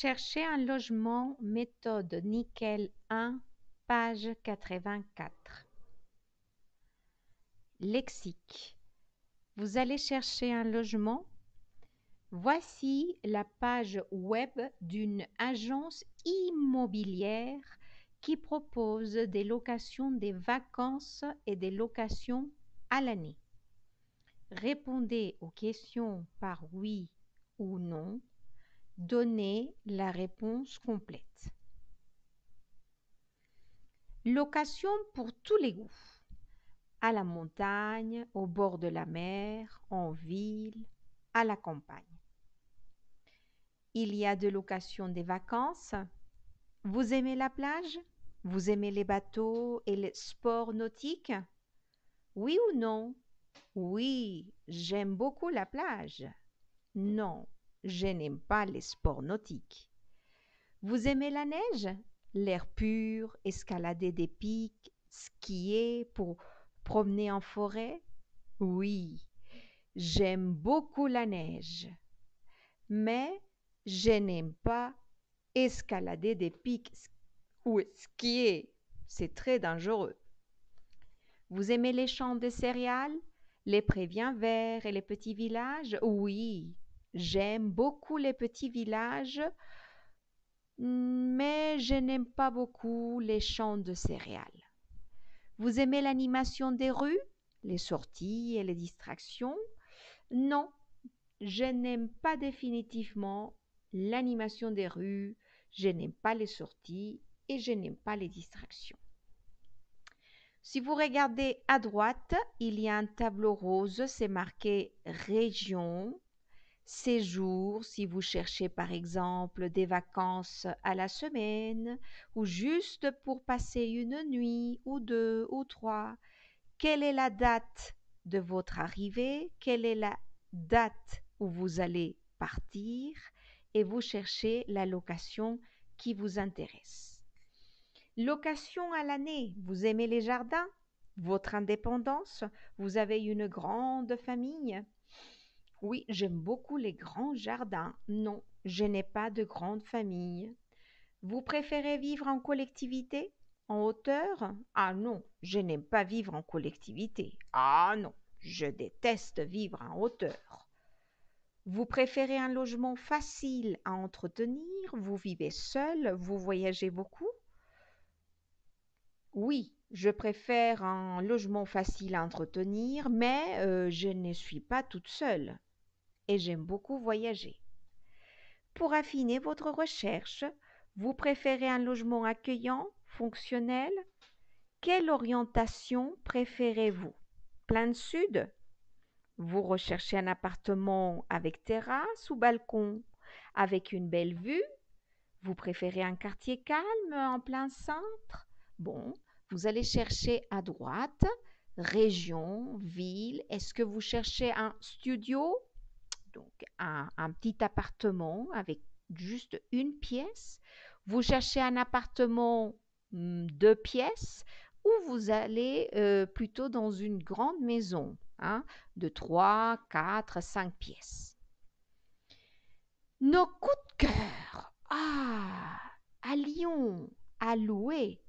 Cherchez un logement, méthode Nickel 1, page 84. Lexique. Vous allez chercher un logement. Voici la page web d'une agence immobilière qui propose des locations des vacances et des locations à l'année. Répondez aux questions par oui ou non. Donnez la réponse complète. Location pour tous les goûts. À la montagne, au bord de la mer, en ville, à la campagne. Il y a de location des vacances. Vous aimez la plage? Vous aimez les bateaux et les sports nautiques? Oui ou non? Oui, j'aime beaucoup la plage. Non, je n'aime pas les sports nautiques. Vous aimez la neige? L'air pur, escalader des pics, skier pour promener en forêt? Oui, j'aime beaucoup la neige, mais je n'aime pas escalader des pics ou skier. C'est très dangereux. Vous aimez les champs de céréales, les prés bien verts et les petits villages? Oui, j'aime beaucoup les petits villages, mais je n'aime pas beaucoup les champs de céréales. Vous aimez l'animation des rues, les sorties et les distractions? Non, je n'aime pas définitivement l'animation des rues, je n'aime pas les sorties et je n'aime pas les distractions. Si vous regardez à droite, il y a un tableau rose, c'est marqué région, séjour, si vous cherchez par exemple des vacances à la semaine ou juste pour passer une nuit ou deux ou trois. Quelle est la date de votre arrivée? Quelle est la date où vous allez partir? Et vous cherchez la location qui vous intéresse. Location à l'année. Vous aimez les jardins? Votre indépendance? Vous avez une grande famille? Oui, j'aime beaucoup les grands jardins. Non, je n'ai pas de grande famille. Vous préférez vivre en collectivité? En hauteur? Ah non, je n'aime pas vivre en collectivité. Ah non, je déteste vivre en hauteur. Vous préférez un logement facile à entretenir? Vous vivez seul? Vous voyagez beaucoup? Oui, je préfère un logement facile à entretenir, mais je ne suis pas toute seule et j'aime beaucoup voyager. Pour affiner votre recherche, vous préférez un logement accueillant, fonctionnel? Quelle orientation préférez-vous? Plein sud? Vous recherchez un appartement avec terrasse ou balcon? Avec une belle vue? Vous préférez un quartier calme en plein centre? Bon, vous allez chercher à droite, région, ville. Est-ce que vous cherchez un studio? Donc un petit appartement avec juste une pièce. Vous cherchez un appartement 2 pièces ou vous allez plutôt dans une grande maison de 3, 4, 5 pièces. Nos coups de cœur. À Lyon, à louer.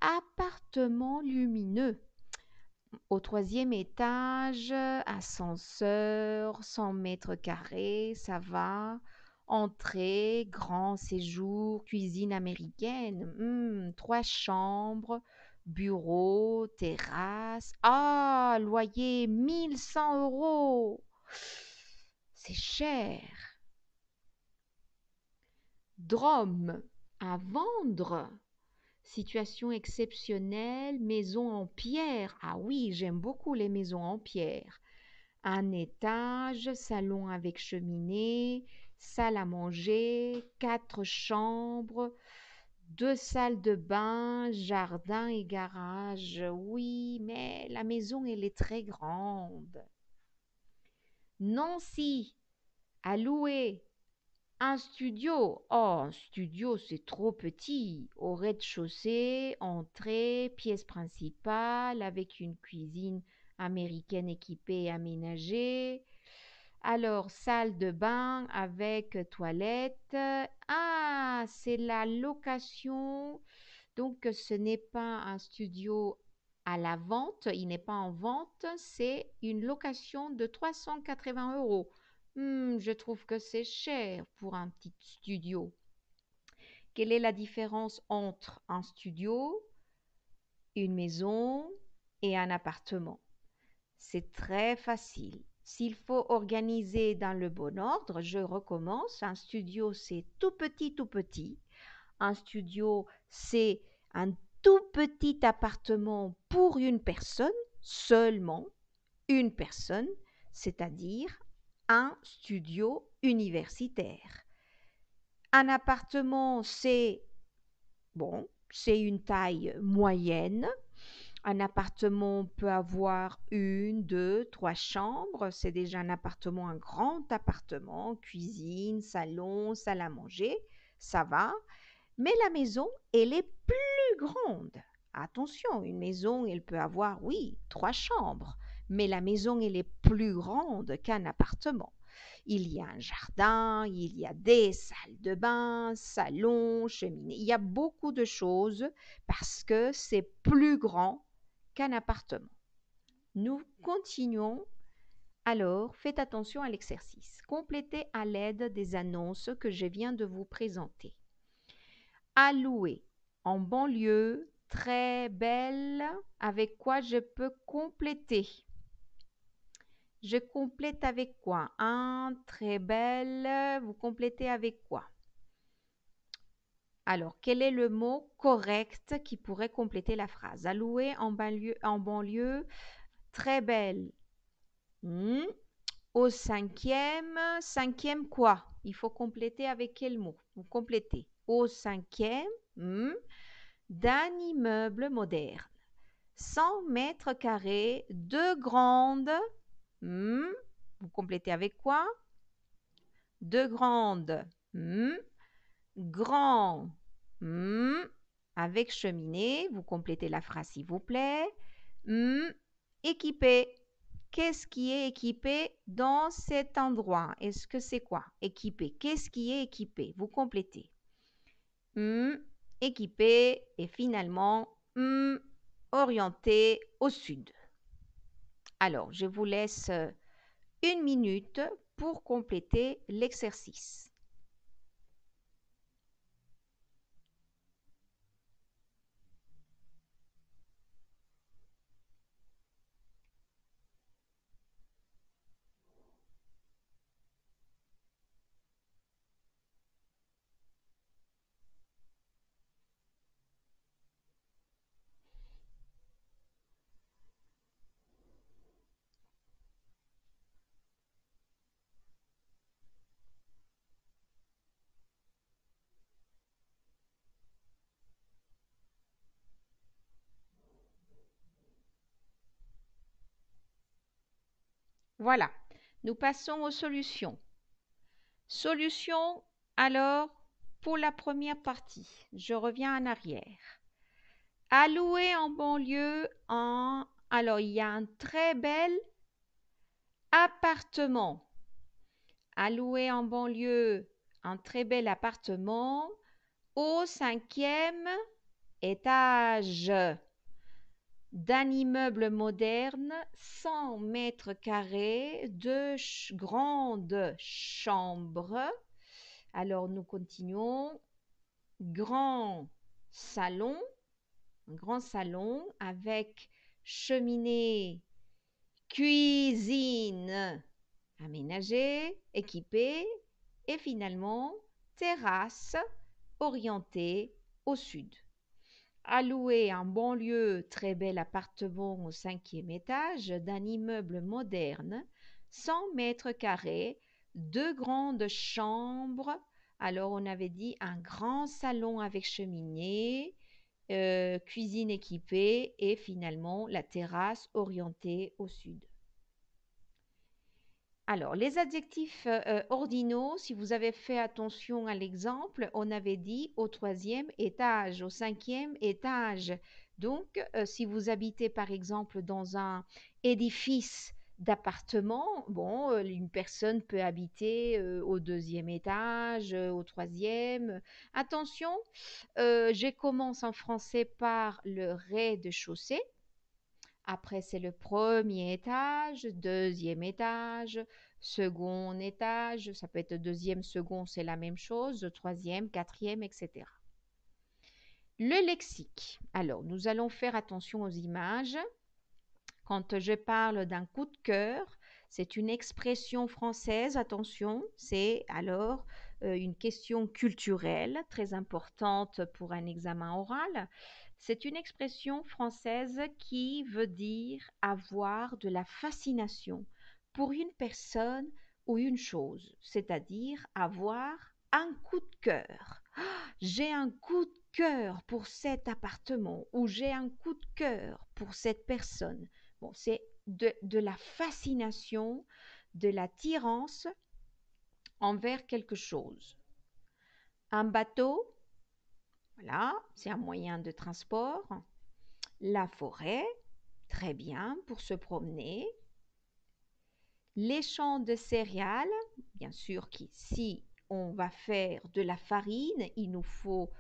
Appartement lumineux. Au 3e étage, ascenseur, 100 mètres carrés, ça va. Entrée, grand séjour, cuisine américaine, 3 chambres, bureau, terrasse. Loyer 1100 €. C'est cher. Drôme, à vendre. Situation exceptionnelle, maison en pierre. Ah oui, j'aime beaucoup les maisons en pierre. Un étage, salon avec cheminée, salle à manger, 4 chambres, 2 salles de bain, jardin et garage. Oui, mais la maison, elle est très grande. Nancy, à louer. Un studio. Un studio, c'est trop petit. Au rez-de-chaussée, entrée, pièce principale avec une cuisine américaine équipée et aménagée. Alors, salle de bain avec toilette. Ah, c'est la location. Donc, ce n'est pas un studio à la vente, il n'est pas en vente, c'est une location de 380 euros. Je trouve que c'est cher pour un petit studio. Quelle est la différence entre un studio, une maison et un appartement? C'est très facile. S'il faut organiser dans le bon ordre, je recommence. Un studio, c'est tout petit, tout petit. Un studio, c'est un tout petit appartement pour une personne, seulement une personne, c'est-à-dire un studio universitaire. Un appartement, c'est une taille moyenne. Un appartement peut avoir une, deux, trois chambres. C'est déjà un appartement, un grand appartement, cuisine, salon, salle à manger. Ça va. Mais la maison, elle est plus grande. Attention, une maison, elle peut avoir, oui, trois chambres. Mais la maison, elle est plus grande qu'un appartement. Il y a un jardin, il y a des salles de bain, salon, cheminée. Il y a beaucoup de choses parce que c'est plus grand qu'un appartement. Nous continuons. Alors, faites attention à l'exercice. Complétez à l'aide des annonces que je viens de vous présenter. À louer en banlieue, très belle, avec quoi je peux compléter? Je complète avec quoi? Un, très belle, vous complétez avec quoi? Alors, quel est le mot correct qui pourrait compléter la phrase? À louer en banlieue, très belle. Au cinquième quoi? Il faut compléter avec quel mot? Vous complétez. Au cinquième d'un immeuble moderne. 100 mètres carrés, de grandes. Vous complétez avec quoi? De grandes. Grand. Avec cheminée. Vous complétez la phrase s'il vous plaît. Équipé. Qu'est-ce qui est équipé dans cet endroit? Est-ce que c'est quoi? Équipé. Qu'est-ce qui est équipé? Vous complétez. Équipé et finalement orienté au sud. Alors, je vous laisse 1 minute pour compléter l'exercice. Voilà, nous passons aux solutions. Solution, alors, pour la première partie, je reviens en arrière. À louer en banlieue, alors il y a un très bel appartement. À louer en banlieue, un très bel appartement au 5e étage d'un immeuble moderne, 100 mètres carrés, de grandes chambres. Alors nous continuons. Grand salon, un grand salon avec cheminée, cuisine aménagée, équipée et finalement terrasse orientée au sud. À louer en banlieue, très bel appartement au 5e étage d'un immeuble moderne, 100 mètres carrés, 2 grandes chambres. Alors, on avait dit un grand salon avec cheminée, cuisine équipée et finalement la terrasse orientée au sud. Alors, les adjectifs ordinaux, si vous avez fait attention à l'exemple, on avait dit au 3e étage, au 5e étage. Donc, si vous habitez par exemple dans un édifice d'appartements. Bon, une personne peut habiter au deuxième étage, au troisième. Attention, je commence en français par le rez-de-chaussée. Après, c'est le premier étage, deuxième étage, second étage. Ça peut être deuxième, second, c'est la même chose. Troisième, quatrième, etc. Le lexique. Alors, nous allons faire attention aux images. Quand je parle d'un coup de cœur, c'est une expression française, attention, c'est alors une question culturelle très importante pour un examen oral. C'est une expression française qui veut dire avoir de la fascination pour une personne ou une chose, c'est-à-dire avoir un coup de cœur. J'ai un coup de cœur pour cet appartement ou j'ai un coup de cœur pour cette personne. Bon, c'est de la fascination, de l'attirance envers quelque chose. Un bateau, voilà, c'est un moyen de transport. La forêt, très bien pour se promener. Les champs de céréales, bien sûr, si on va faire de la farine, il nous faut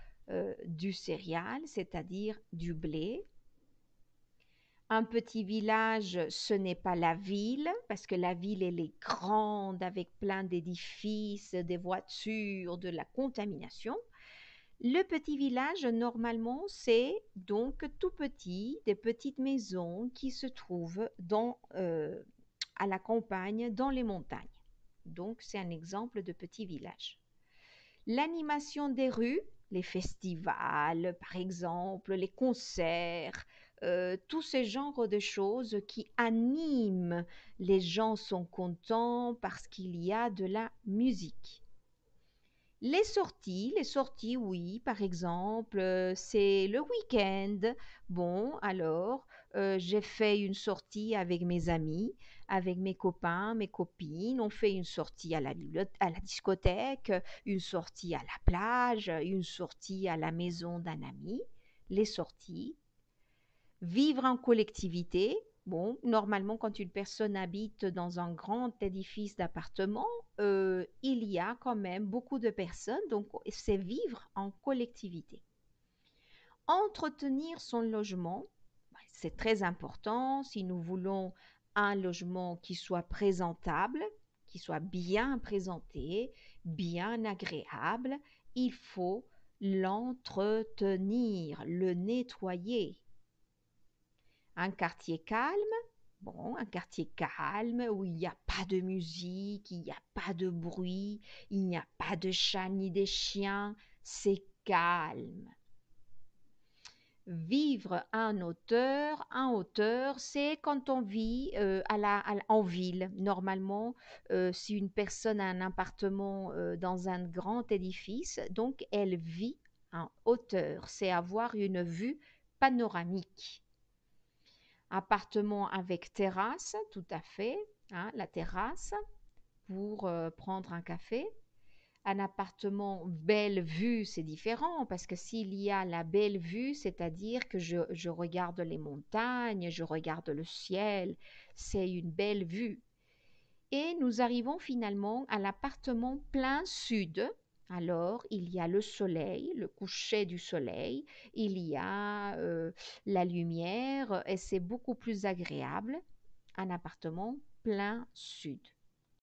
du céréal, c'est-à-dire du blé. Un petit village, ce n'est pas la ville, parce que la ville, elle est grande avec plein d'édifices, des voitures, de la contamination. Le petit village, normalement, c'est donc tout petit, des petites maisons qui se trouvent à la campagne, dans les montagnes. Donc, c'est un exemple de petit village. L'animation des rues, les festivals, par exemple, les concerts, tous ces genres de choses qui animent, les gens sont contents parce qu'il y a de la musique. Les sorties, oui, par exemple, c'est le week-end. Bon, alors, j'ai fait une sortie avec mes amis, avec mes copains, mes copines. On fait une sortie à à la discothèque, une sortie à la plage, une sortie à la maison d'un ami. Les sorties. Vivre en collectivité. Bon, normalement, quand une personne habite dans un grand édifice d'appartements, il y a quand même beaucoup de personnes, donc c'est vivre en collectivité. Entretenir son logement, c'est très important si nous voulons un logement qui soit présentable, qui soit bien présenté, bien agréable, il faut l'entretenir, le nettoyer. Un quartier calme, bon, un quartier calme où il n'y a pas de musique, il n'y a pas de bruit, il n'y a pas de chats ni des chiens, c'est calme. Vivre en hauteur, c'est quand on vit en ville. Normalement, si une personne a un appartement dans un grand édifice, donc elle vit en hauteur. C'est avoir une vue panoramique. Appartement avec terrasse, tout à fait, hein, la terrasse pour prendre un café. Un appartement belle vue, c'est différent parce que s'il y a la belle vue, c'est-à-dire que je regarde les montagnes, je regarde le ciel, c'est une belle vue. Et nous arrivons finalement à l'appartement plein sud. Alors, il y a le soleil, le coucher du soleil, il y a la lumière et c'est beaucoup plus agréable. Un appartement plein sud.